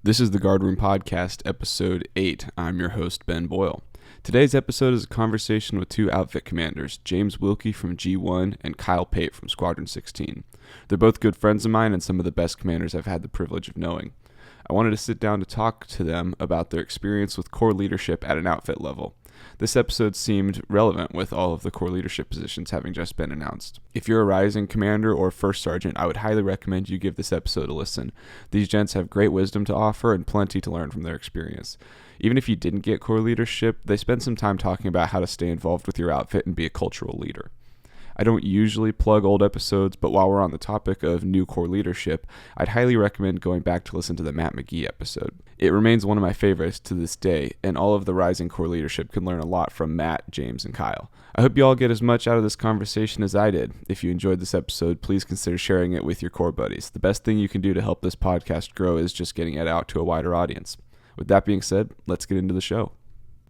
This is the Guardroom Podcast, Episode 8. I'm your host, Ben Boyle. Today's episode is a conversation with two outfit commanders, James Wilkey from G-1 and Kyle Pate from Squadron 16. They're both good friends of mine and some of the best commanders I've had the privilege of knowing. I wanted to sit down to talk to them about their experience with core leadership at an outfit level. This episode seemed relevant with all of the core leadership positions having just been announced. If you're a rising commander or first sergeant, I would highly recommend you give this episode a listen. These gents have great wisdom to offer and plenty to learn from their experience. Even if you didn't get core leadership, they spend some time talking about how to stay involved with your outfit and be a cultural leader. I don't usually plug old episodes, but while we're on the topic of new core leadership, I'd highly recommend going back to listen to the Matt McGee episode. It remains one of my favorites to this day, and all of the rising core leadership can learn a lot from Matt, James, and Kyle. I hope you all get as much out of this conversation as I did. If you enjoyed this episode, please consider sharing it with your core buddies. The best thing you can do to help this podcast grow is just getting it out to a wider audience. With that being said, let's get into the show.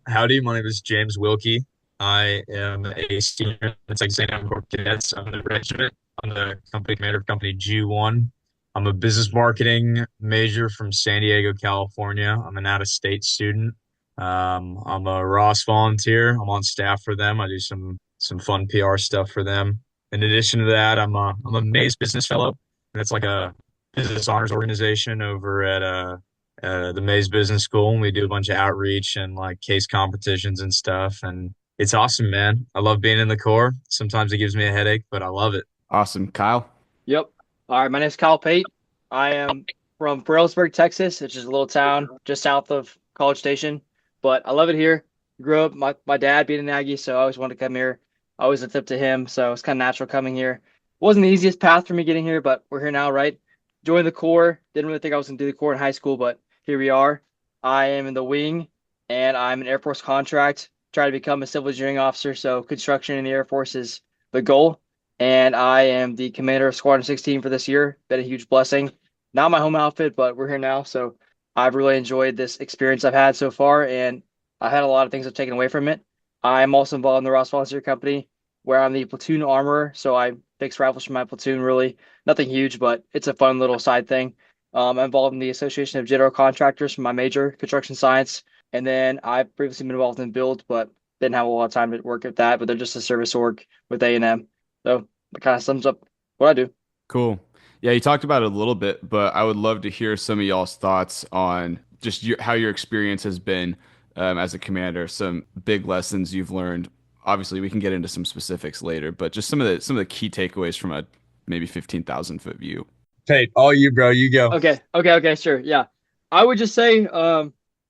Howdy, my name is James Wilkey. I am a senior in Texas A&M Corps Cadets. I'm in the regiment. I'm the company commander of Company G-1. I'm a business marketing major from San Diego, California. I'm an out-of-state student. I'm a Ross volunteer. I'm on staff for them. I do some fun PR stuff for them. In addition to that, I'm a Mays Business Fellow. That's like a business honors organization over at the Mays Business School. And we do a bunch of outreach and like case competitions and stuff. And it's awesome, man. I love being in the Corps. Sometimes it gives me a headache, but I love it. Awesome. Kyle? Yep. All right. My name's Kyle Pate. I am from Brailsburg, Texas, which is a little town just south of College Station. But I love it here. Grew up, my dad being an Aggie, so I always wanted to come here. I always looked up to him, so it's kind of natural coming here. Wasn't the easiest path for me getting here, but we're here now, right? Joined the Corps. Didn't really think I was going to do the Corps in high school, but here we are. I am in the wing, and I'm an Air Force contract. Try to become a civil engineering officer, so construction in the Air Force is the goal. And I am the commander of Squadron 16 for this year. Been a huge blessing. Not my home outfit, but we're here now, so I've really enjoyed this experience I've had so far, and I've had a lot of things I've taken away from it. I'm also involved in the Ross Volunteer Company, where I'm the platoon armorer, so I fix rifles for my platoon, really. Nothing huge, but it's a fun little side thing. I'm involved in the Association of General Contractors for my major, construction science. And then I've previously been involved in build, but didn't have a lot of time to work at that. But they're just a service org with A&M. So it kind of sums up what I do. Cool. Yeah, you talked about it a little bit, but I would love to hear some of y'all's thoughts on just how your experience has been as a commander, some big lessons you've learned. Obviously, we can get into some specifics later, but just some of the key takeaways from a maybe 15,000-foot view. Pate, all you, bro. You go. Okay, sure. Yeah. I would just say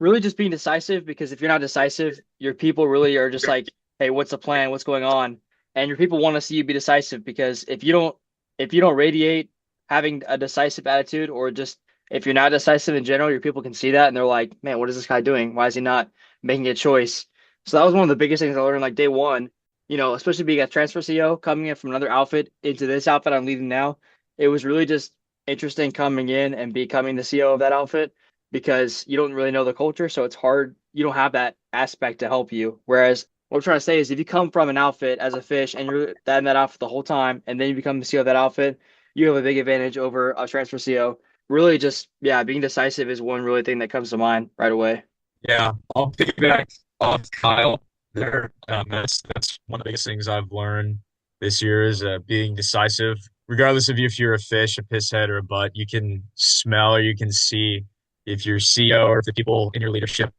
really just being decisive, because if you're not decisive, your people really are just like, hey, what's the plan? What's going on? And your people want to see you be decisive, because if you don't radiate having a decisive attitude, or just if you're not decisive in general, your people can see that and they're like, man, what is this guy doing? Why is he not making a choice? So that was one of the biggest things I learned like day one, especially being a transfer CO coming in from another outfit into this outfit I'm leading now. It was really just interesting coming in and becoming the CO of that outfit, because you don't really know the culture. So it's hard. You don't have that aspect to help you. Whereas what I'm trying to say is if you come from an outfit as a fish and you're in that outfit the whole time, and then you become the CO of that outfit, you have a big advantage over a transfer CO. Really just, yeah, being decisive is one really thing that comes to mind right away. Yeah, I'll piggyback off Kyle there. That's one of the biggest things I've learned this year is being decisive. Regardless of if you're a fish, a piss head, or a butt, you can smell or you can see if your CO or if the people in your leadership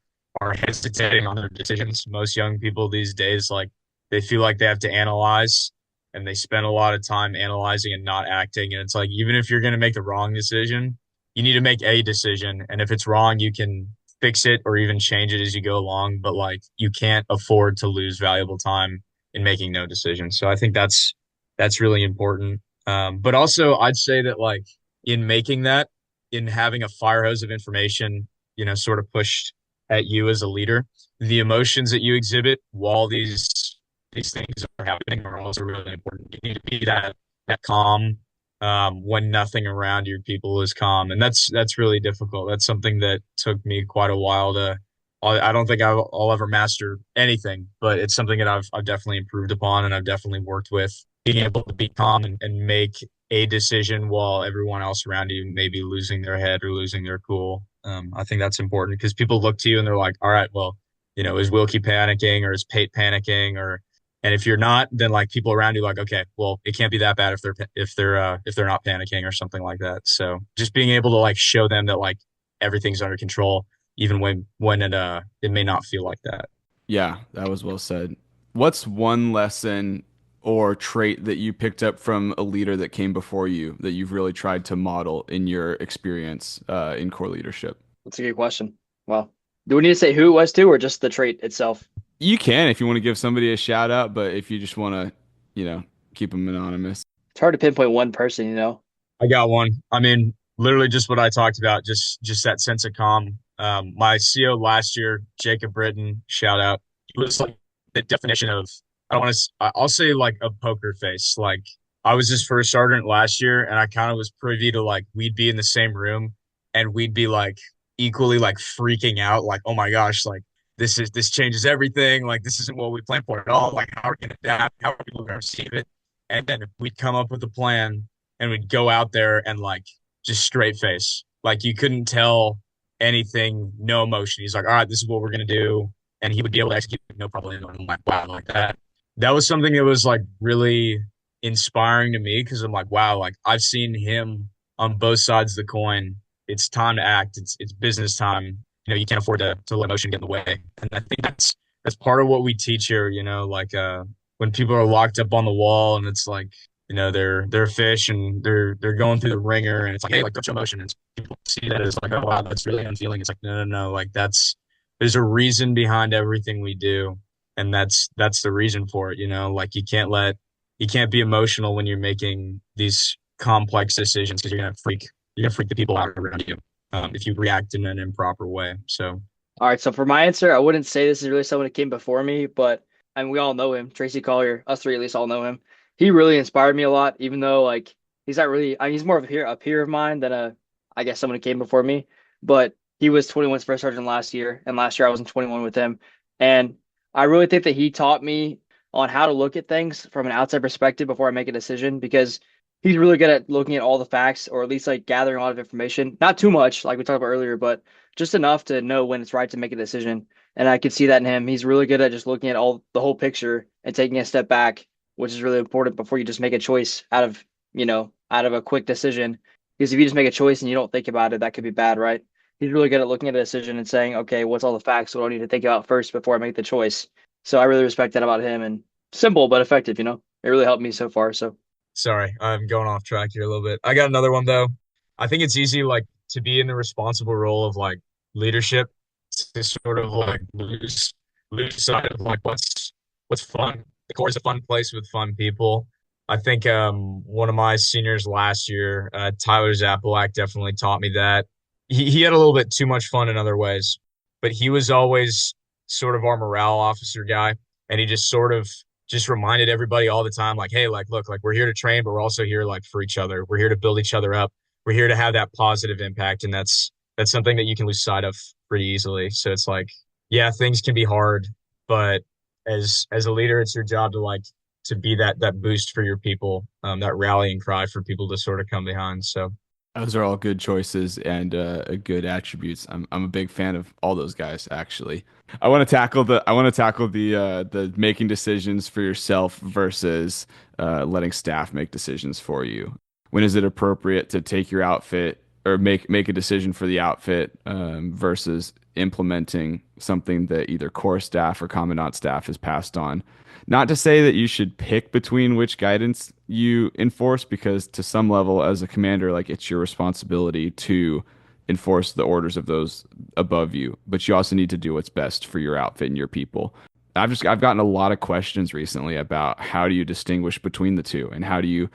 are hesitating on their decisions. Most young people these days, like, they feel like they have to analyze, and they spend a lot of time analyzing and not acting. And it's like, even if you're going to make the wrong decision, you need to make a decision. And if it's wrong, you can fix it or even change it as you go along. But like, you can't afford to lose valuable time in making no decision. So I think that's really important. But also I'd say that like in making that, in having a fire hose of information, sort of pushed at you as a leader, the emotions that you exhibit while these things are happening are also really important. You need to be that calm when nothing around your people is calm, and that's really difficult. That's something that took me quite a while to. I don't think I'll ever master anything, but it's something that I've definitely improved upon, and I've definitely worked with being able to be calm and make a decision while everyone else around you may be losing their head or losing their cool. I think that's important because people look to you and they're like, all right, well, is Wilkie panicking or is Pate panicking and if you're not, then like people around you like, okay, well, it can't be that bad if they're not panicking or something like that. So just being able to like show them that like everything's under control, even when it may not feel like that. Yeah, that was well said. What's one lesson or trait that you picked up from a leader that came before you that you've really tried to model in your experience in core leadership? That's a good question. Well, do we need to say who it was to or just the trait itself? You can if you want to give somebody a shout out, but if you just want to, keep them anonymous. It's hard to pinpoint one person. I got one. I mean, literally just what I talked about, just that sense of calm. My CO last year, Jacob Britton, shout out. He was like the definition of I don't want to. I'll say like a poker face. Like I was his first sergeant last year, and I kind of was privy to like we'd be in the same room, and we'd be like equally like freaking out, like oh my gosh, like this changes everything. Like this isn't what we planned for at all. Like how are we gonna adapt? How are people gonna receive it? And then we'd come up with a plan and we'd go out there and like just straight face. Like you couldn't tell anything, no emotion. He's like, all right, this is what we're gonna do. And he would be able to execute no problem. And I'm like, wow, like that. That was something that was like really inspiring to me because I'm like, wow, like I've seen him on both sides of the coin. It's time to act. It's business time. You can't afford to let emotion get in the way. And I think that's part of what we teach here, like when people are locked up on the wall and it's like they're fish and they're going through the ringer and it's like hey like don't show emotion and people see that as like oh wow that's really unfeeling. It's like no like there's a reason behind everything we do and that's the reason for it. Like you can't be emotional when you're making these complex decisions because you're gonna freak the people out around you if you react in an improper way. So All right, so for my answer, I wouldn't say this is really someone that came before me, but I mean we all know him. Tracy Collier, us three at least all know him. He really inspired me a lot, even though like he's not really he's more of a peer of mine than I guess someone who came before me. But he was 21's first sergeant last year, and last year I was in 21 with him. And I really think that he taught me on how to look at things from an outside perspective before I make a decision because he's really good at looking at all the facts or at least like gathering a lot of information. Not too much, like we talked about earlier, but just enough to know when it's right to make a decision. And I could see that in him. He's really good at just looking at all the whole picture and taking a step back, which is really important before you just make a choice out of a quick decision. Because if you just make a choice and you don't think about it, that could be bad, right? He's really good at looking at a decision and saying, okay, what's all the facts? What do I need to think about first before I make the choice? So I really respect that about him and simple but effective. It really helped me so far. So sorry, I'm going off track here a little bit. I got another one though. I think it's easy like to be in the responsible role of like leadership to sort of like lose sight of like what's fun. The Corps is a fun place with fun people. I think one of my seniors last year, Tyler Zapalak, definitely taught me that. He had a little bit too much fun in other ways, but he was always sort of our morale officer guy, and he just sort of just reminded everybody all the time, like, hey, like, look, like we're here to train, but we're also here like for each other. We're here to build each other up. We're here to have that positive impact, and that's something that you can lose sight of pretty easily. So it's like, yeah, things can be hard, but as a leader, it's your job to like to be that boost for your people, that rallying cry for people to sort of come behind. So Those are all good choices and good attributes. I'm a big fan of all those guys actually. I want to tackle the making decisions for yourself versus letting staff make decisions for you. When is it appropriate to take your outfit or make a decision for the outfit versus implementing something that either core staff or commandant staff has passed on? Not to say that you should pick between which guidance you enforce, because to some level, as a commander, like it's your responsibility to enforce the orders of those above you, but you also need to do what's best for your outfit and your people. I've gotten a lot of questions recently about how do you distinguish between the two and how do you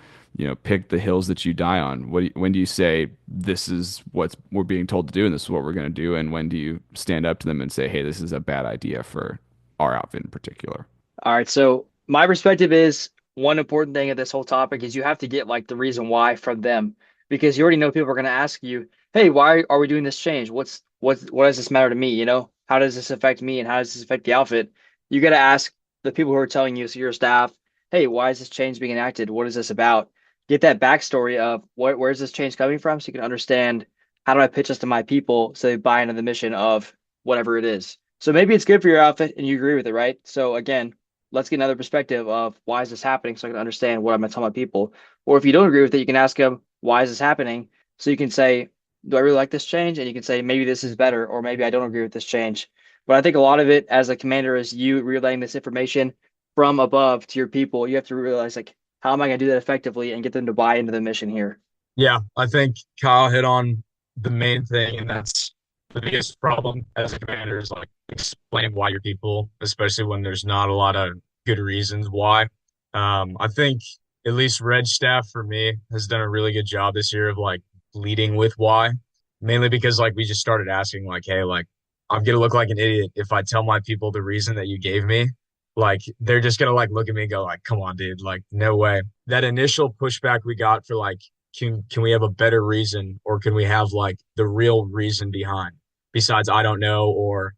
pick the hills that you die on. When do you say this is what we're being told to do and this is what we're going to do, and when do you stand up to them and say, hey, this is a bad idea for our outfit in particular? all right, so my perspective is one important thing of this whole topic is you have to get like the reason why from them because you already know people are going to ask you, "Hey, why are we doing this change? What does this matter to me? How does this affect me and how does this affect the outfit?" You got to ask the people who are telling you, so your staff, "Hey, why is this change being enacted? What is this about?" Get that backstory of where's this change coming from so you can understand how do I pitch this to my people so they buy into the mission of whatever it is? So maybe it's good for your outfit and you agree with it, right? So again, let's get another perspective of why is this happening so I can understand what I'm going to tell my people. Or if you don't agree with it, you can ask them, why is this happening? So you can say, do I really like this change? And you can say, maybe this is better, or maybe I don't agree with this change. But I think a lot of it as a commander is you relaying this information from above to your people. You have to realize, like, how am I going to do that effectively and get them to buy into the mission here? Yeah, I think Kyle hit on the main thing, and that's the biggest problem as a commander is like explaining why your people, especially when there's not a lot of good reasons why. I think at least Red Staff for me has done a really good job this year of like leading with why, mainly because like we just started asking like, hey, like I'm gonna look like an idiot if I tell my people the reason that you gave me. Like they're just gonna like look at me and go like, come on, dude, like no way. That initial pushback we got for like can we have a better reason or can we have like the real reason behind besides I don't know or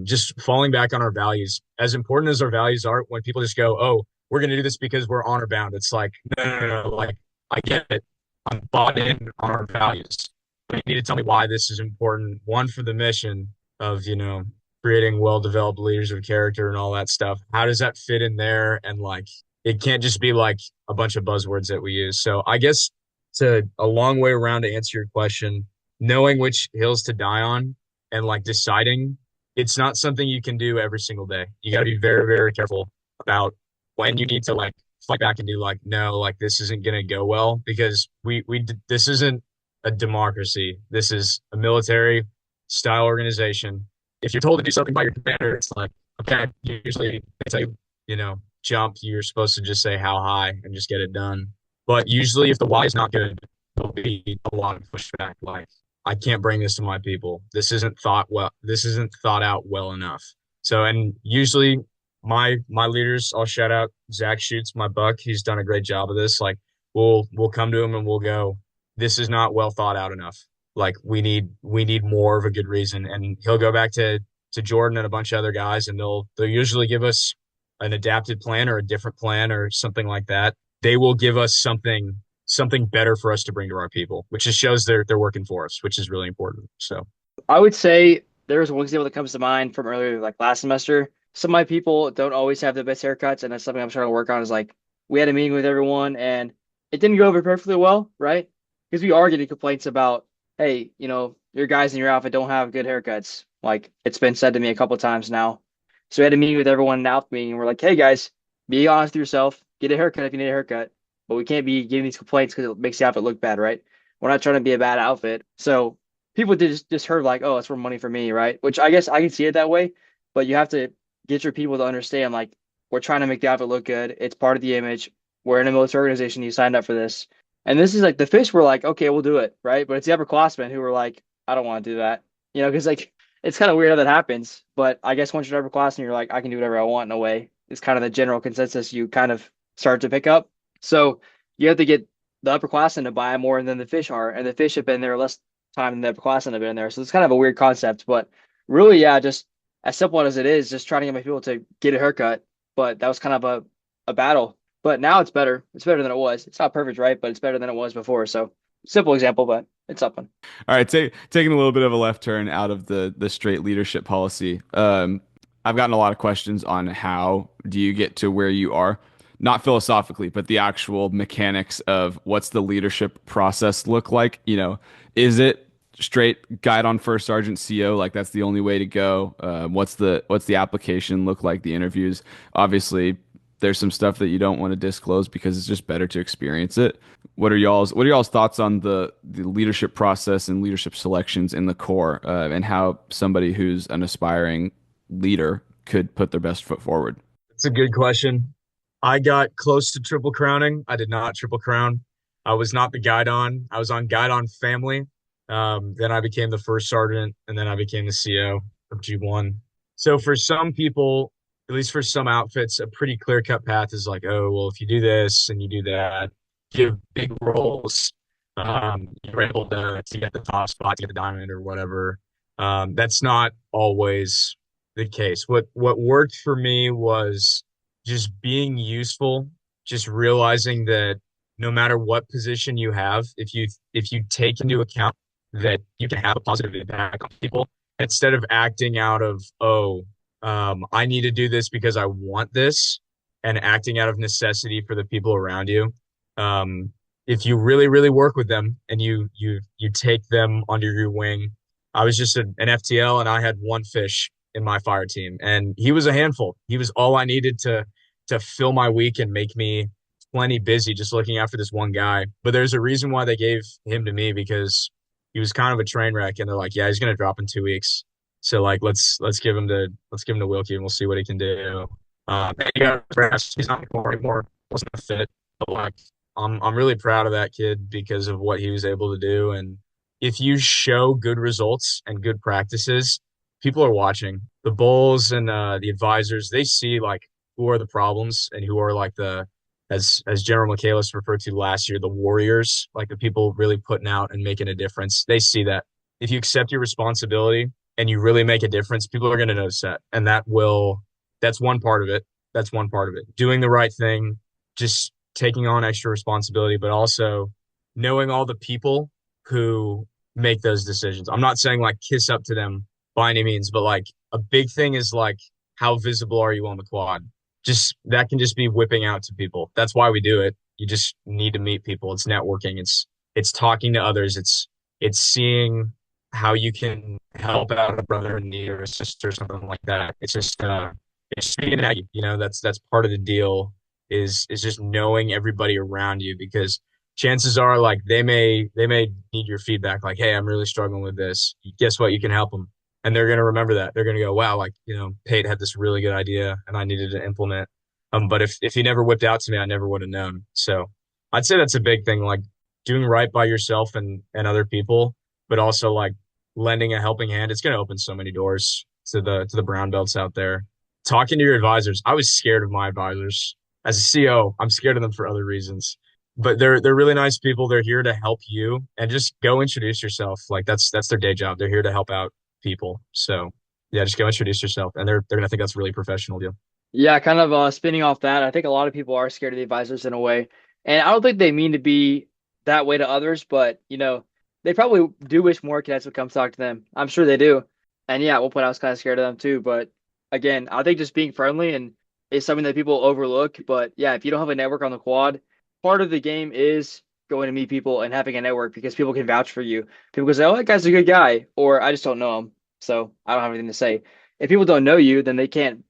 just falling back on our values as important as our values are when people just go oh we're going to do this because we're honor bound it's like no, like I get it I'm bought in on our values but you need to tell me why this is important one for the mission of creating well developed leaders of character and all that stuff how does that fit in there and like it can't just be like a bunch of buzzwords that we use so I guess to a long way around to answer your question, knowing which hills to die on and like deciding it's not something you can do every single day. You got to be very, very careful about when you need to like fight back and do like, no, like this isn't going to go well because this isn't a democracy. This is a military style organization. If you're told to do something by your commander, it's like, okay, usually they tell you, jump, you're supposed to just say how high and just get it done. But usually, if the why is not good, there'll be a lot of pushback. Like, I can't bring this to my people. This isn't thought well. This isn't thought out well enough. So, and usually, my leaders, I'll shout out Zach Shoots, my buck. He's done a great job of this. Like, we'll come to him and we'll go. This is not well thought out enough. Like, we need more of a good reason. And he'll go back to Jordan and a bunch of other guys, and they'll usually give us an adapted plan or a different plan or something like that they will give us something better for us to bring to our people, which just shows they're working for us, which is really important. So I would say there's one example that comes to mind from earlier, like last semester. Some of my people don't always have the best haircuts, and that's something I'm trying to work on. Is like we had a meeting with everyone, and it didn't go over perfectly well, right? Because we are getting complaints about, hey, your guys in your outfit don't have good haircuts. Like it's been said to me a couple of times now. So we had a meeting with everyone in the outfit meeting, and we're like, hey guys, be honest with yourself. Get a haircut if you need a haircut. But we can't be giving these complaints because it makes the outfit look bad, right? We're not trying to be a bad outfit. So people did just heard like, oh, it's for money for me, right? Which I guess I can see it that way, but you have to get your people to understand like we're trying to make the outfit look good. It's part of the image. We're in a military organization. You signed up for this. And this is like the fish were like, okay, we'll do it, right? But it's the upperclassmen who were like, I don't want to do that. Because like it's kind of weird how that happens. But I guess once you're upperclassmen, you're like, I can do whatever I want in a way. It's kind of the general consensus you kind of start to pick up. So you have to get the upperclassmen to buy more than the fish are, and the fish have been there less time than the upperclassmen have been there. So it's kind of a weird concept, but really, yeah, just as simple as it is, just trying to get my people to get a haircut. But that was kind of a battle. But now it's better. It's better than it was. It's not perfect, right? But it's better than it was before. So simple example, but it's something. All right, taking a little bit of a left turn out of the straight leadership policy. I've gotten a lot of questions on how do you get to where you are, not philosophically, but the actual mechanics of what's the leadership process look like. Is it straight guide on first sergeant CO? Like that's the only way to go. What's the application look like? The interviews, obviously. There's some stuff that you don't want to disclose because it's just better to experience it. What are y'all's thoughts on the leadership process and leadership selections in the Corps, and how somebody who's an aspiring leader could put their best foot forward? it's a good question. I got close to triple crowning. I did not triple crown. I was not the guide on. I was on guide on family. Then I became the first sergeant, and then I became the CO of G-1. So for some people, at least for some outfits, a pretty clear-cut path is like, oh, well, if you do this and you do that, give big roles, you're able to get the top spot, to get the diamond or whatever. That's not always the case. What worked for me was just being useful, just realizing that no matter what position you have, if you take into account that you can have a positive impact on people instead of acting out of, I need to do this because I want this, and acting out of necessity for the people around you. Um, if you really, really work with them and you take them under your wing. I was just an FTL and I had one fish in my fire team, and he was a handful. He was all I needed to fill my week and make me plenty busy just looking after this one guy. But there's a reason why they gave him to me, because he was kind of a train wreck, and they're like, yeah, he's gonna drop in 2 weeks. So like let's give him to Wilkey and we'll see what he can do. And he got rest. He's not anymore. Wasn't a fit, but like I'm really proud of that kid because of what he was able to do. And if you show good results and good practices, people are watching. The bulls and the advisors, they see like who are the problems and who are like the, as General Michaelis referred to last year, the warriors, like the people really putting out and making a difference. They see that. If you accept your responsibility and you really make a difference, people are going to notice that. And that's one part of it. That's one part of it. Doing the right thing, just taking on extra responsibility, but also knowing all the people who make those decisions. I'm not saying like kiss up to them by any means, but like a big thing is like, how visible are you on the quad? Just that can just be whipping out to people. That's why we do it. You just need to meet people. It's networking. It's talking to others. It's seeing how you can help out a brother in need or a sister or something like that. It's just being an Aggie. That's part of the deal is just knowing everybody around you, because chances are like they may need your feedback, like, hey, I'm really struggling with this. Guess what? You can help them. And they're going to remember that. They're going to go, wow, like, Pate had this really good idea and I needed to implement. But if he never whipped out to me, I never would have known. So I'd say that's a big thing, like doing right by yourself and other people, but also like lending a helping hand. It's going to open so many doors to the brown belts out there. Talking to your advisors. I was scared of my advisors. As a CO, I'm scared of them for other reasons, but they're really nice people. They're here to help you, and just go introduce yourself. Like that's their day job. They're here to help out people. So yeah, just go introduce yourself, and they're gonna think that's really professional, dude. Yeah, kind of spinning off that, I think a lot of people are scared of the advisors in a way. And I don't think they mean to be that way to others, but they probably do wish more cadets would come talk to them. I'm sure they do. And yeah, at one point I was kind of scared of them too. But again, I think just being friendly and is something that people overlook. But yeah, if you don't have a network on the quad, part of the game is going to meet people and having a network because people can vouch for you. People can say, oh, that guy's a good guy, or I just don't know him. So I don't have anything to say. If people don't know you, then they can't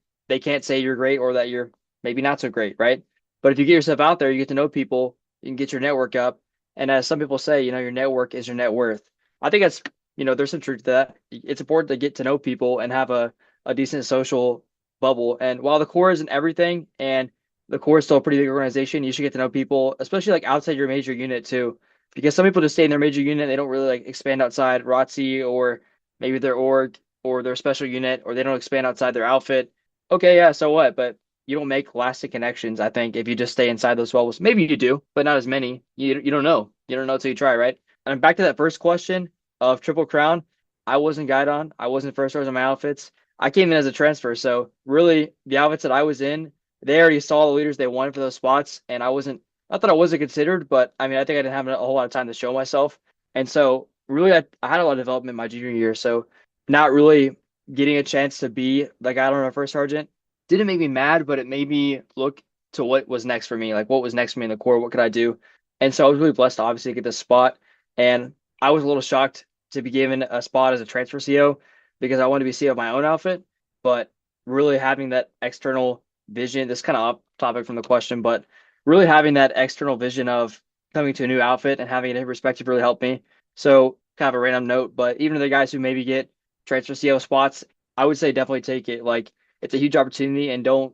say you're great or that you're maybe not so great, right? But if you get yourself out there, you get to know people, you can get your network up. And as some people say, your network is your net worth. I think there's some truth to that. It's important to get to know people and have a decent social bubble. And while the Corps isn't everything, and the Corps is still a pretty big organization, you should get to know people, especially like outside your major unit too. Because some people just stay in their major unit, they don't really like expand outside ROTC or maybe their org or their special unit, or they don't expand outside their outfit. Okay, yeah, so what? But you don't make lasting connections, I think, if you just stay inside those bubbles. Maybe you do, but not as many. You don't know. You don't know until you try, right? And back to that first question of Triple Crown, I wasn't guide on. I wasn't first stars on my outfits. I came in as a transfer, so really the outfits that I was in, they already saw the leaders they wanted for those spots, and I wasn't. Not that I wasn't considered, but I mean, I think I didn't have a whole lot of time to show myself, and so really, I had a lot of development my junior year. So not really getting a chance to be the guy on my first sergeant didn't make me mad, but it made me look to what was next for me. Like what was next for me in the Corps? What could I do? And so I was really blessed to obviously get this spot. And I was a little shocked to be given a spot as a transfer CO because I wanted to be CO of my own outfit. But really having that external vision, this kind of off topic from the question, but really having that external vision of coming to a new outfit and having it in perspective really helped me. So kind of a random note, but even to the guys who maybe get transfer CO spots, I would say definitely take it. Like it's a huge opportunity, and don't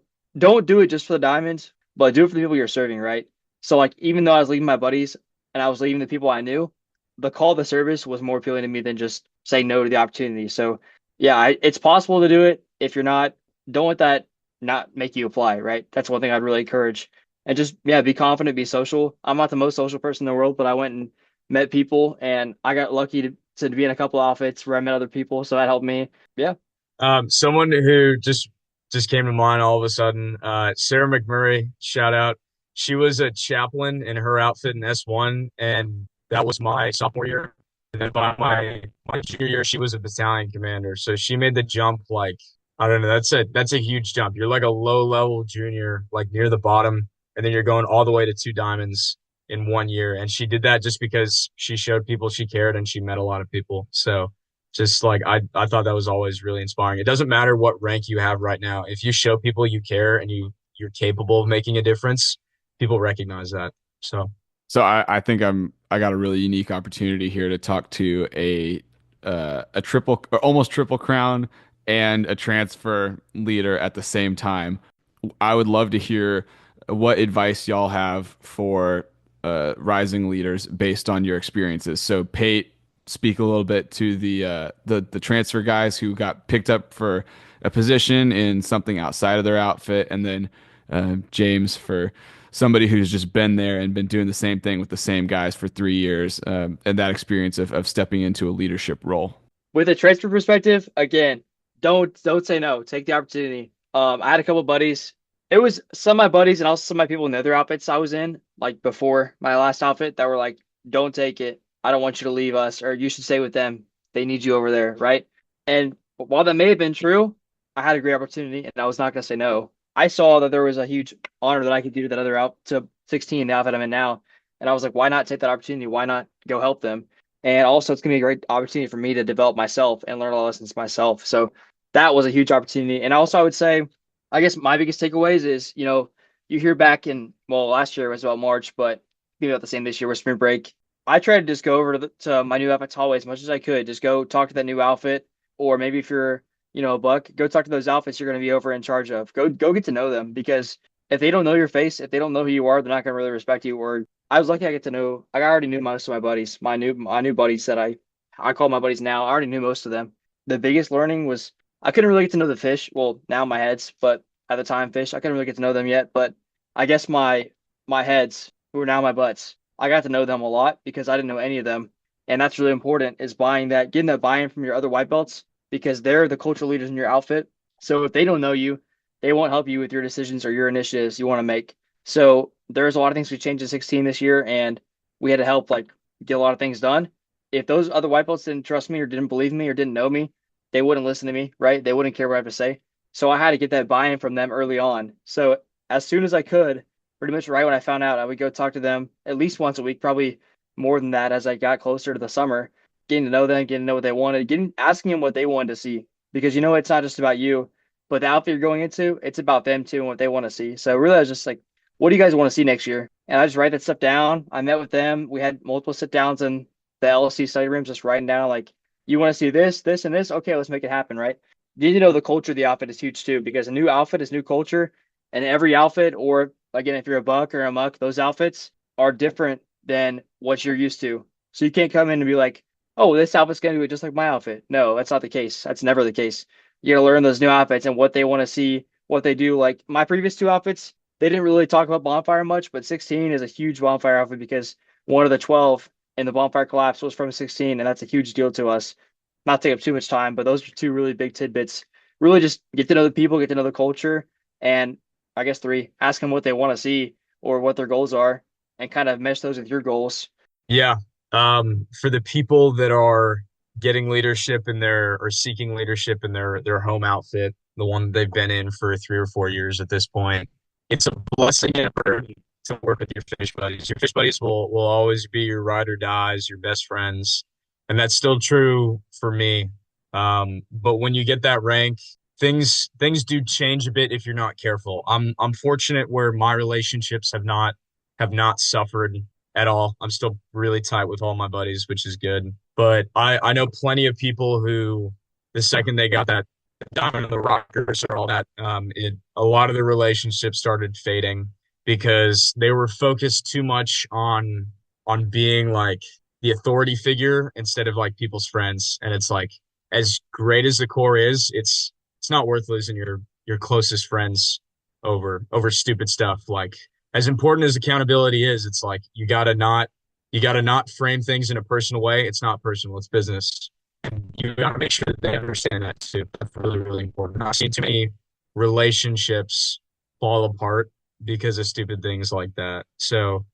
do it just for the diamonds, but do it for the people you're serving, right? So like even though I was leaving my buddies and I was leaving the people I knew, the call to service was more appealing to me than just saying no to the opportunity. So yeah, it's possible to do it. If you're not, don't let that not make you apply, right? That's one thing I'd really encourage. And just yeah, be confident, be social. I'm not the most social person in the world, but I went and met people, and I got lucky to be in a couple of outfits where I met other people, so that helped me. Yeah. Someone who just came to mind all of a sudden, Sarah McMurray, shout out. She was a chaplain in her outfit in S1, and that was my sophomore year. And then by my junior year, she was a battalion commander. So she made the jump like I don't know, that's a huge jump. You're like a low level junior, like near the bottom, and then you're going all the way to two diamonds in 1 year. And she did that just because she showed people she cared and she met a lot of people. So just like I thought that was always really inspiring. It doesn't matter what rank you have right now. If you show people you care and you're capable of making a difference, people recognize that. So So I think I got a really unique opportunity here to talk to a triple or almost triple crown and a transfer leader at the same time. I would love to hear what advice y'all have for rising leaders based on your experiences. So Pate, speak a little bit to the transfer guys who got picked up for a position in something outside of their outfit, and then James for somebody who's just been there and been doing the same thing with the same guys for 3 years, and that experience of stepping into a leadership role. With a transfer perspective, again, don't say no. Take the opportunity. I had a couple buddies. It was some of my buddies and also some of my people in the other outfits I was in, like before my last outfit, that were like, "Don't take it. I don't want you to leave us, or you should stay with them. They need you over there, right?" And while that may have been true, I had a great opportunity, and I was not going to say no. I saw that there was a huge honor that I could do to that other out to 16, the outfit I'm in now, and I was like, "Why not take that opportunity? Why not go help them?" And also, it's going to be a great opportunity for me to develop myself and learn a lot of lessons myself. So that was a huge opportunity. And also, I would say, I guess my biggest takeaways is, you hear back in, well, last year was about March, but maybe about the same this year with spring break. I try to just go over to my new outfits hallway as much as I could. Just go talk to that new outfit, or maybe if you're, a buck, go talk to those outfits you're going to be over in charge of. Go get to know them, because if they don't know your face, if they don't know who you are, they're not going to really respect you. Or I was lucky I get to know. I already knew most of my buddies, my new buddies that I call my buddies now. I already knew most of them. The biggest learning was I couldn't really get to know the fish. Well, now my heads, but at the time fish, I couldn't really get to know them yet. But I guess my heads, who are now my butts, I got to know them a lot because I didn't know any of them. And that's really important, is getting that buy-in from your other white belts, because they're the cultural leaders in your outfit. So if they don't know you, they won't help you with your decisions or your initiatives you want to make. So there's a lot of things we changed in 16 this year, and we had to help like get a lot of things done. If those other white belts didn't trust me or didn't believe me or didn't know me, they wouldn't listen to me, right? They wouldn't care what I have to say. So I had to get that buy-in from them early on. So as soon as I could, pretty much right when I found out, I would go talk to them at least once a week, probably more than that as I got closer to the summer, getting to know them, getting to know what they wanted, asking them what they wanted to see. Because it's not just about you, but the outfit you're going into, it's about them too and what they want to see. So really I was just like, what do you guys want to see next year? And I just write that stuff down. I met with them. We had multiple sit downs in the LSC study rooms, just writing down like, you want to see this, this, and this? Okay, let's make it happen, right? The culture of the outfit is huge too, because a new outfit is new culture, and every outfit, or again, if you're a buck or a muck, those outfits are different than what you're used to. So you can't come in and be like, oh, this outfit's gonna be just like my outfit. No, that's not the case. That's never the case. You gotta learn those new outfits and what they want to see, what they do. Like my previous two outfits, they didn't really talk about bonfire much, but 16 is a huge bonfire outfit because one of the 12 in the bonfire collapse was from 16, and that's a huge deal to us. Not take up too much time, but those are two really big tidbits. Really just get to know the people, get to know the culture, and I guess three, ask them what they want to see or what their goals are, and kind of mesh those with your goals. yeah. For the people that are getting leadership in their or seeking leadership in their home outfit, the one they've been in for 3 or 4 years at this point, it's a blessing and a burden to work with your fish buddies. Your fish buddies will always be your ride or dies, your best friends, and that's still true for me. But when you get that rank, things do change a bit if you're not careful. I'm fortunate where my relationships have not suffered at all. I'm still really tight with all my buddies, which is good. But I know plenty of people who, the second they got that diamond in the rockers or all that, a lot of the relationships started fading because they were focused too much on being like the authority figure instead of like people's friends. And it's like, as great as the core is, it's not worth losing your closest friends over stupid stuff. Like, as important as accountability is, it's like you gotta not frame things in a personal way. It's not personal, it's business. And you gotta make sure that they understand that too. That's really, really important. I've seen too many relationships fall apart because of stupid things like that. So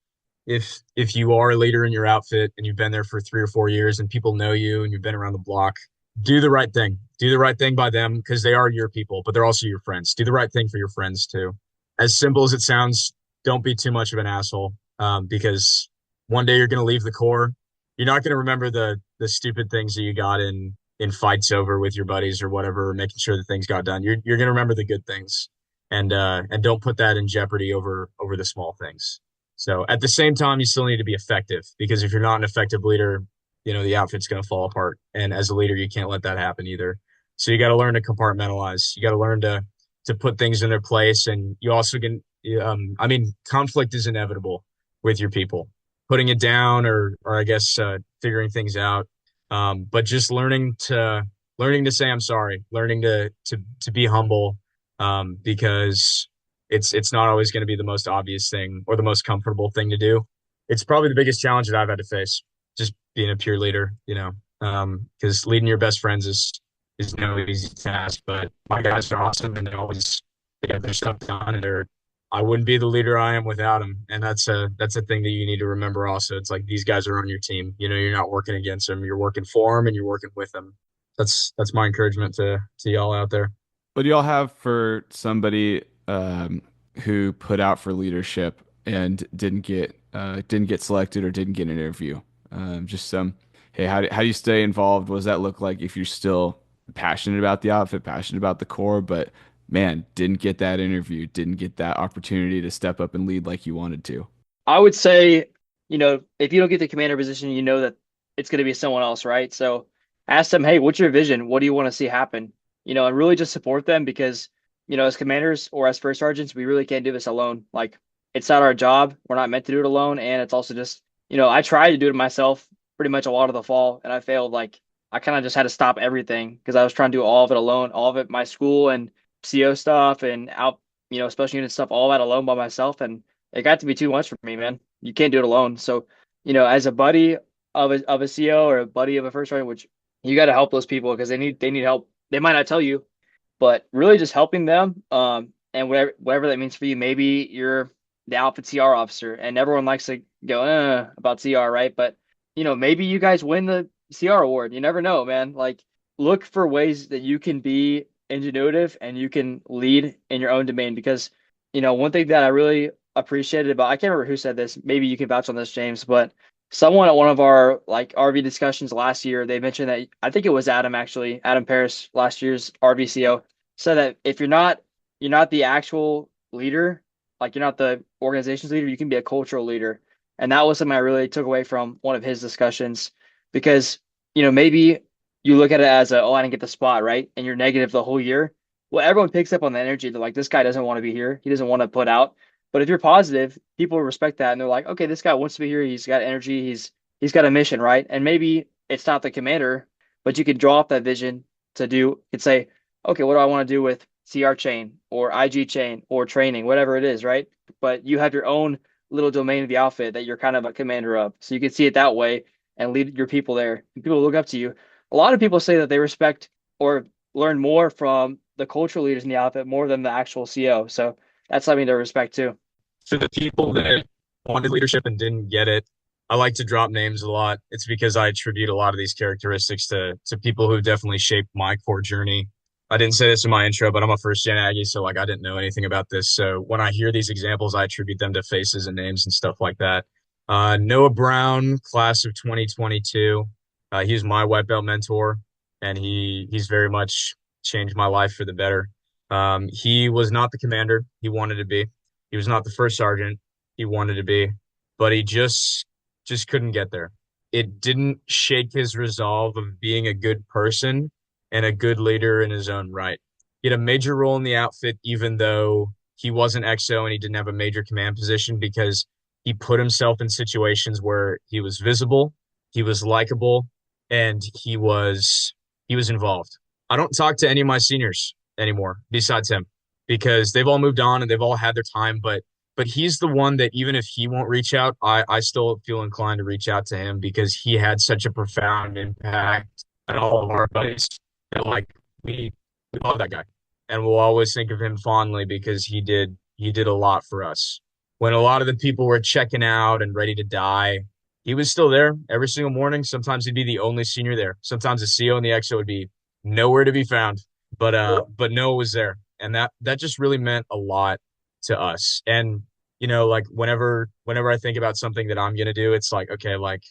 if you are a leader in your outfit and you've been there for 3 or 4 years and people know you and you've been around the block, do the right thing. Do the right thing by them because they are your people, but they're also your friends. Do the right thing for your friends too. As simple as it sounds, don't be too much of an asshole, because one day you're going to leave the Corps. You're not going to remember the stupid things that you got in fights over with your buddies or whatever, making sure that things got done. You're going to remember the good things, and don't put that in jeopardy over the small things. So at the same time, you still need to be effective because if you're not an effective leader, the outfit's going to fall apart. And as a leader, you can't let that happen either. So you got to learn to compartmentalize. You got to learn to put things in their place. And you also can, conflict is inevitable with your people. Putting it down or I guess figuring things out. But just learning to say I'm sorry, learning to be humble, because it's not always going to be the most obvious thing or the most comfortable thing to do. It's probably the biggest challenge that I've had to face, just being a peer leader, because leading your best friends is no easy task. But my guys are awesome, and they get their stuff done, and I wouldn't be the leader I am without them. And that's a thing that you need to remember also. It's like these guys are on your team. You're not working against them. You're working for them, and you're working with them. That's my encouragement to y'all out there. What do y'all have for somebody who put out for leadership and didn't get selected or didn't get an interview? Just some, hey, how do you stay involved? What does that look like if you're still passionate about the outfit, passionate about the Corps, but man, didn't get that interview, didn't get that opportunity to step up and lead like you wanted to? I would say, if you don't get the commander position, you know that it's going to be someone else, right? So ask them, hey, what's your vision? What do you want to see happen? And really just support them because, as commanders or as first sergeants, we really can't do this alone. Like, it's not our job. We're not meant to do it alone. And it's also just, I tried to do it myself pretty much a lot of the fall and I failed. Like, I kind of just had to stop everything because I was trying to do all of it alone, all of it, my school and CO stuff and out, special unit stuff, all that alone by myself. And it got to be too much for me, man. You can't do it alone. So, as a buddy of a CO or a buddy of a first sergeant, which you got to help those people because they need help. They might not tell you, but really just helping them. And whatever that means for you. Maybe you're the outfit CR officer, and everyone likes to go about CR, right? But maybe you guys win the CR award. You never know, man. Like, look for ways that you can be ingenuitive and you can lead in your own domain because one thing that I really appreciated about, I can't remember who said this, maybe you can vouch on this, James, but someone at one of our like RV discussions last year, they mentioned that, I think it was Adam actually, Adam Paris, last year's RVCO, said that if you're not the actual leader, like you're not the organization's leader, you can be a cultural leader. And that was something I really took away from one of his discussions because, maybe you look at it as oh, I didn't get the spot, right? And you're negative the whole year. Well, everyone picks up on the energy. They're like, this guy doesn't want to be here. He doesn't want to put out. But if you're positive, people respect that and they're like, okay, this guy wants to be here. He's got energy. He's got a mission, right? And maybe it's not the commander, but you could draw up that vision to do. You could say, okay, what do I want to do with CR chain or IG chain or training, whatever it is, right? But you have your own little domain of the outfit that you're kind of a commander of. So you can see it that way and lead your people there. And people look up to you. A lot of people say that they respect or learn more from the cultural leaders in the outfit more than the actual CO. So that's something to respect too. For the people that wanted leadership and didn't get it, I like to drop names a lot. It's because I attribute a lot of these characteristics to people who definitely shaped my core journey. I didn't say this in my intro, but I'm a first gen Aggie, so like I didn't know anything about this. So when I hear these examples, I attribute them to faces and names and stuff like that. Noah Brown, class of 2022. He's my white belt mentor, and he's very much changed my life for the better. He was not the commander he wanted to be. He was not the first sergeant he wanted to be, but he just couldn't get there. It didn't shake his resolve of being a good person and a good leader in his own right. He had a major role in the outfit, even though he wasn't XO and he didn't have a major command position because he put himself in situations where he was visible, he was likable, and he was involved. I don't talk to any of my seniors anymore besides him because they've all moved on and they've all had their time, but he's the one that even if he won't reach out, I still feel inclined to reach out to him because he had such a profound impact on all of our buddies. And like we love that guy. And we'll always think of him fondly because he did a lot for us. when a lot of the people were checking out and ready to die, he was still there every single morning. Sometimes he'd be the only senior there. Sometimes the CO and the XO would be nowhere to be found, but Noah was there, and that just really meant a lot to us. And like whenever I think about something that I'm gonna do, it's like, okay, like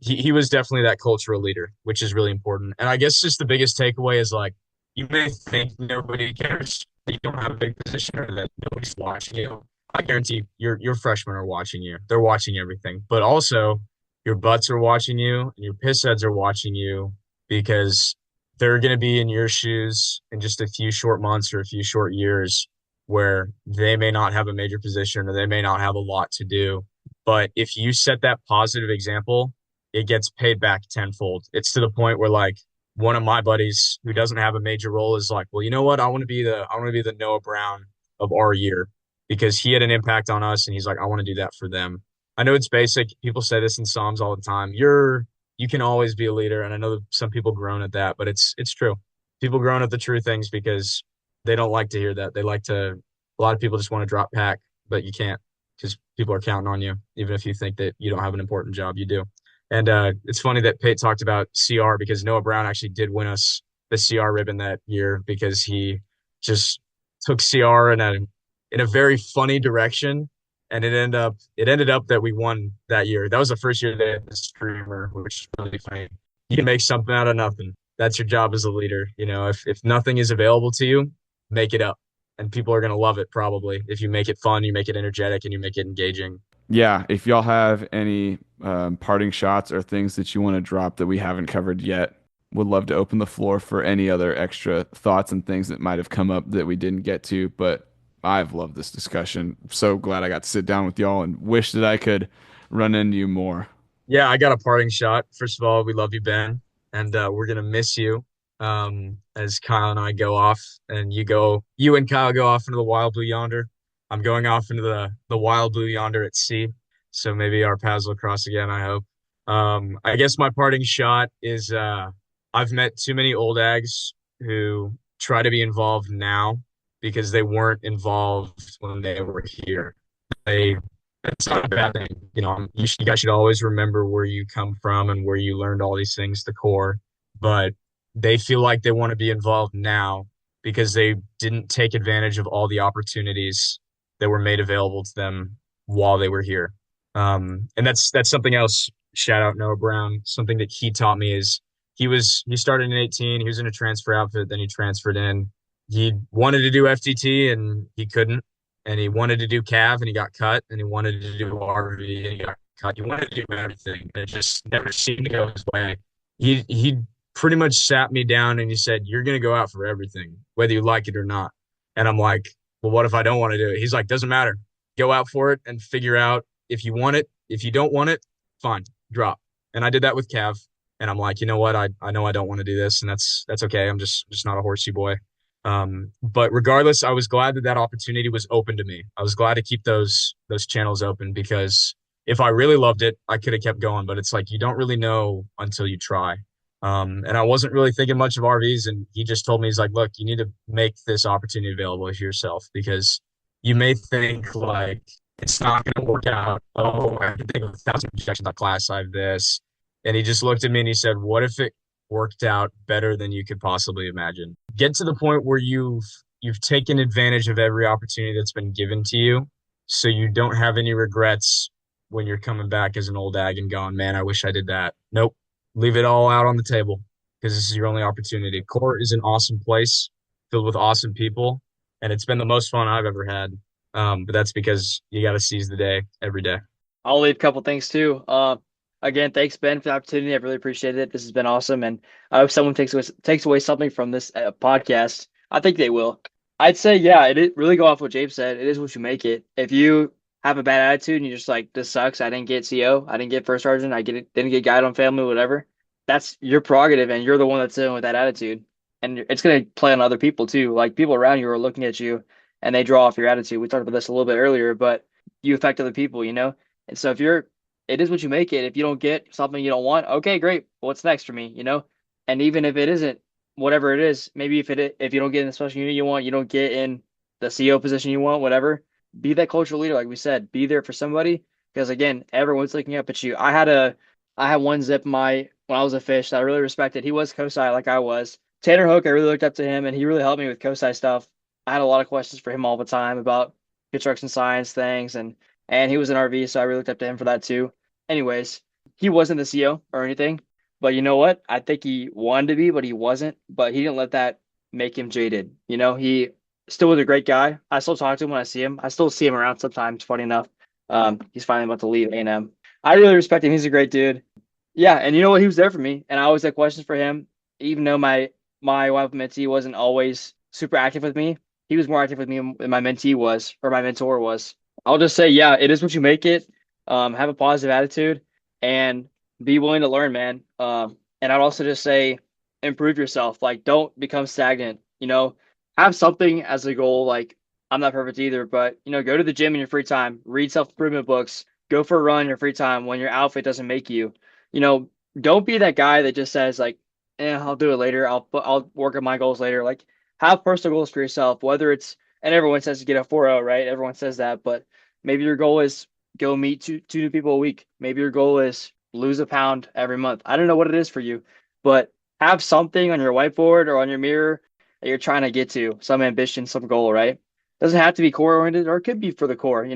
he was definitely that cultural leader, which is really important. And I guess just the biggest takeaway is like, you may think nobody cares that you don't have a big position or that nobody's watching you. I guarantee your freshmen are watching you. They're watching everything. But also your butts are watching you and your piss heads are watching you, because they're going to be in your shoes in just a few short months or a few short years where they may not have a major position or they may not have a lot to do. But if you set that positive example, it gets paid back tenfold. It's to the point where, like, one of my buddies who doesn't have a major role is like, well, you know what? I want to be the Noah Brown of our year, because he had an impact on us, and he's like, I want to do that for them. I know it's basic. People say this in Psalms all the time. You can always be a leader, and I know that some people groan at that, but it's true. People groan at the true things because they don't like to hear that. A lot of people just want to drop pack, but you can't, because people are counting on you, even if you think that you don't have an important job, you do. And it's funny that Pate talked about CR, because Noah Brown actually did win us the CR ribbon that year, because he just took CR in a very funny direction, and it ended up that we won that year. That was the first year they had the streamer, which is really funny. You can make something out of nothing. That's your job as a leader. If nothing is available to you, make it up, and people are gonna love it probably if you make it fun, you make it energetic, and you make it engaging. Yeah, if y'all have any parting shots or things that you want to drop that we haven't covered yet, would love to open the floor for any other extra thoughts and things that might have come up that we didn't get to. But I've loved this discussion. So glad I got to sit down with y'all and wish that I could run into you more. Yeah, I got a parting shot. First of all, we love you, Ben, and we're gonna miss you. As Kyle and I go off, and you and Kyle go off into the wild blue yonder. I'm going off into the wild blue yonder at sea. So maybe our paths will cross again, I hope. I guess my parting shot is I've met too many old Ags who try to be involved now because they weren't involved when they were here. They That's not a bad thing. You guys should always remember where you come from and where you learned all these things, the core. But they feel like they want to be involved now because they didn't take advantage of all the opportunities that were made available to them while they were here. And that's something else. Shout out Noah Brown. Something that he taught me is he started in 18. He was in a transfer outfit, then he transferred in. He wanted to do FTT and he couldn't, and he wanted to do Cav and he got cut, and he wanted to do RV and he got cut. He wanted to do everything, and it just never seemed to go his way. He pretty much sat me down and he said, "You're gonna go out for everything, whether you like it or not." And I'm like, "Well, what if I don't want to do it?" He's like, "Doesn't matter. Go out for it and figure out if you want it. If you don't want it, fine, drop." And I did that with Cav. And I'm like, you know what? I know I don't want to do this, and that's okay. I'm just not a horsey boy. But regardless, I was glad that opportunity was open to me. I was glad to keep those channels open, because if I really loved it, I could have kept going. But it's like, you don't really know until you try. And I wasn't really thinking much of RVs, and he just told me, he's like, look, you need to make this opportunity available to yourself, because you may think like it's not going to work out. Oh, I can think of 1,000 rejections on class. I have this. And he just looked at me and he said, what if it worked out better than you could possibly imagine? Get to the point where you've taken advantage of every opportunity that's been given to you, so you don't have any regrets when you're coming back as an old ag and going, man, I wish I did that. Nope. Leave it all out on the table, because this is your only opportunity. Core is an awesome place filled with awesome people, and it's been the most fun I've ever had. But that's because you got to seize the day every day. I'll leave a couple things too. Again, thanks, Ben, for the opportunity. I really appreciate it. This has been awesome, and I hope someone takes away something from this podcast. I think they will. I'd say, yeah, really go off what James said. It is what you make it. If you have a bad attitude and you're just like, this sucks, I didn't get CO, I didn't get first sergeant, didn't get guide on family, whatever. That's your prerogative, and you're the one that's in with that attitude. And it's going to play on other people too. Like, people around you are looking at you, and they draw off your attitude. We talked about this a little bit earlier, but you affect other people, you know? And so it is what you make it. If you don't get something you don't want, okay, great. What's next for me, you know? And even if it isn't whatever it is, maybe if you don't get in the special unit you want, you don't get in the CO position you want, whatever, be that cultural leader, like we said, be there for somebody. Because again, everyone's looking up at you. I had one zip in my when I was a fish that I really respected. He was COSI like I was. Tanner Hook, I really looked up to him, and he really helped me with COSI stuff. I had a lot of questions for him all the time about construction science things, and he was an RV, so I really looked up to him for that too. Anyways, he wasn't the CEO or anything, but you know what? I think he wanted to be, but he wasn't. But he didn't let that make him jaded. He still was a great guy. I still talk to him when I see him. I still see him around sometimes. Funny enough, he's finally about to leave A&M. I really respect him. He's a great dude. Yeah, and you know what? He was there for me, and I always had questions for him. Even though my wife mentee wasn't always super active with me, he was more active with me than my mentee was, or my mentor was. I'll just say, yeah, it is what you make it. Have a positive attitude and be willing to learn, man. And I'd also just say, improve yourself. Like, don't become stagnant. Have something as a goal. Like, I'm not perfect either, but go to the gym in your free time, read self-improvement books, go for a run in your free time when your outfit doesn't make you. You know, don't be that guy that just says like, I'll do it later. I'll work on my goals later. Like, have personal goals for yourself, whether it's and everyone says to get a 4.0, right? Everyone says that, but maybe your goal is go meet two new people a week. Maybe your goal is lose a pound every month. I don't know what it is for you, but have something on your whiteboard or on your mirror that you're trying to get to, some ambition, some goal, right? Doesn't have to be core oriented, or it could be for the core.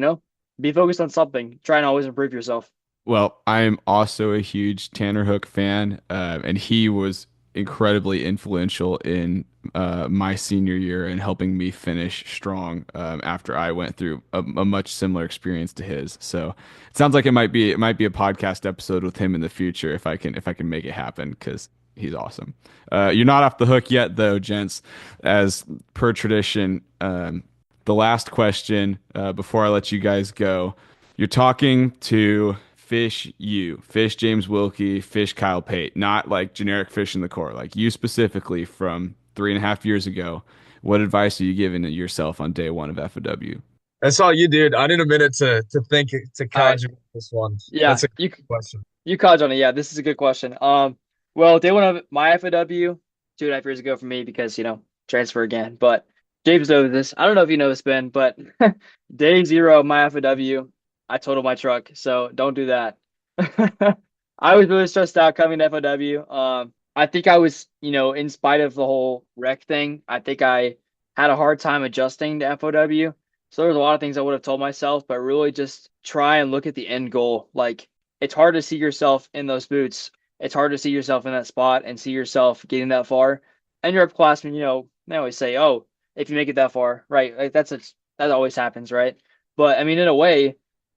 Be focused on something. Try and always improve yourself. Well, I am also a huge Tanner Hook fan, and he was incredibly influential in my senior year and helping me finish strong after I went through a much similar experience to his. So it sounds like it might be a podcast episode with him in the future if I can make it happen because he's awesome. You're not off the hook yet, though, gents. As per tradition, the last question before I let you guys go. You're talking to Fish James Wilkey, Fish Kyle Pate, not like generic fish in the core, like you specifically from 3.5 years ago. What advice are you giving yourself on day one of FOW? That's all you, dude. I need a minute to think to All right. conjure this one. Yeah, That's a you good question. you caught on it. Yeah, this is a good question. Well, day one of my FAW 2.5 years ago for me because transfer again. But James knows this. I don't know if you know this, Ben, but day zero of my FAW, I totaled my truck. So don't do that. I was really stressed out coming to FOW. I think I was, in spite of the whole wreck thing, I think I had a hard time adjusting to FOW. So there was a lot of things I would have told myself, but really just try and look at the end goal. Like, it's hard to see yourself in those boots. It's hard to see yourself in that spot and see yourself getting that far. And your upperclassmen, they always say, "Oh, if you make it that far," right? Like that always happens, right? But I mean, in a way,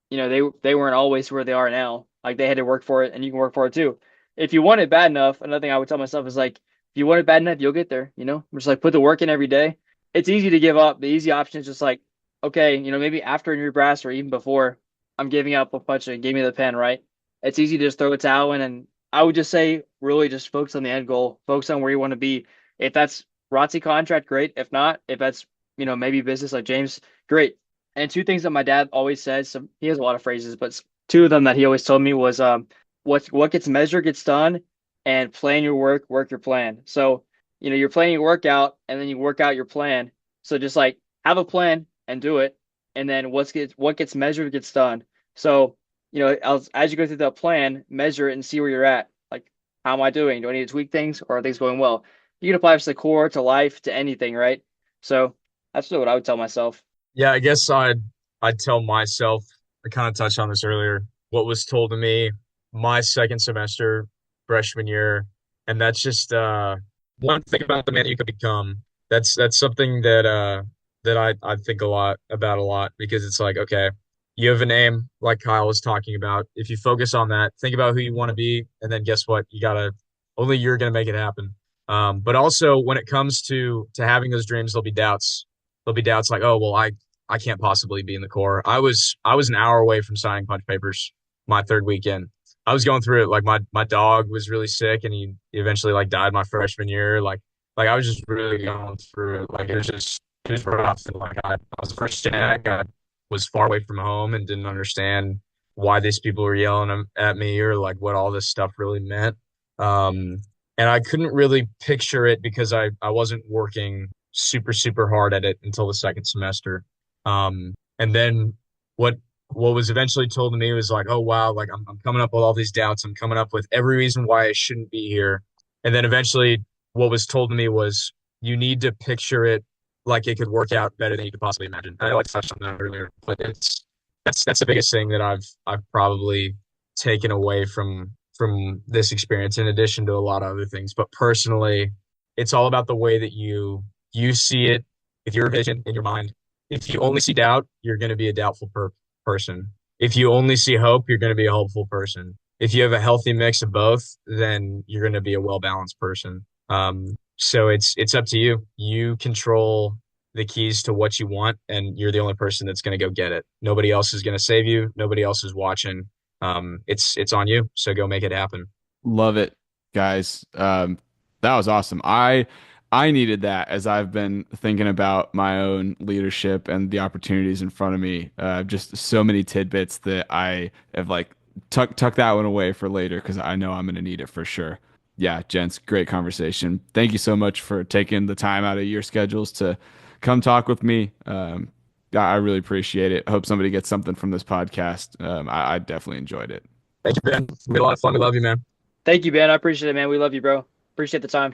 they weren't always where they are now. Like they had to work for it, and you can work for it too. If you want it bad enough, another thing I would tell myself is like, if you want it bad enough, you'll get there. Just like put the work in every day. It's easy to give up. The easy option is just like, okay, maybe after your brass or even before, I'm giving up a bunch of give me the pen, right? It's easy to just throw a towel in, and I would just say really just focus on the end goal, focus on where you want to be. If that's ROTC contract, great. If not, if that's maybe business like James, great. And two things that my dad always says, so he has a lot of phrases, but two of them that he always told me was what gets measured gets done, and plan your work your plan. So, you're planning your workout and then you work out your plan. So just like have a plan and do it. And then what gets measured gets done. So, as you go through that plan, measure it and see where you're at. Like, how am I doing? Do I need to tweak things or are things going well? You can apply this to the core, to life, to anything, right? So that's really what I would tell myself. Yeah, I guess I'd tell myself, I kind of touched on this earlier, what was told to me my second semester freshman year. And that's just one thing about the man you could become. That's something that I think a lot because it's like, okay, you have a name like Kyle was talking about. If you focus on that, think about who you want to be, and then guess what? Only you're gonna make it happen. But also when it comes to having those dreams, there'll be doubts. There'll be doubts like, oh well, I can't possibly be in the core. I was an hour away from signing punch papers my third weekend. I was going through it. Like my dog was really sick and he eventually like died my freshman year. Like I was just really going through it. Like it was rough. And like I was the first gen. I was far away from home and didn't understand why these people were yelling at me or like what all this stuff really meant. And I couldn't really picture it because I wasn't working super, super hard at it until the second semester. And then what what was eventually told to me was like, oh wow, like I'm coming up with all these doubts. I'm coming up with every reason why I shouldn't be here. And then eventually what was told to me was you need to picture it like it could work out better than you could possibly imagine. I know I touched on that earlier, but that's the biggest thing that I've probably taken away from this experience, in addition to a lot of other things. But personally, it's all about the way that you see it with your vision in your mind. If you only see doubt, you're going to be a doubtful person. If you only see hope, you're going to be a hopeful person. If you have a healthy mix of both, then you're going to be a well-balanced person. So it's up to you. You control the keys to what you want, and you're the only person that's going to go get it. Nobody else is going to save you. Nobody else is watching. It's on you. So go make it happen. Love it, guys. That was awesome. I needed that as I've been thinking about my own leadership and the opportunities in front of me. Just so many tidbits that I have like tuck that one away for later because I know I'm going to need it for sure. Yeah, gents, great conversation. Thank you so much for taking the time out of your schedules to come talk with me. I really appreciate it. I hope somebody gets something from this podcast. I definitely enjoyed it. Thank you, Ben. We had a lot of fun. We love you, man. Thank you, Ben. I appreciate it, man. We love you, bro. Appreciate the time.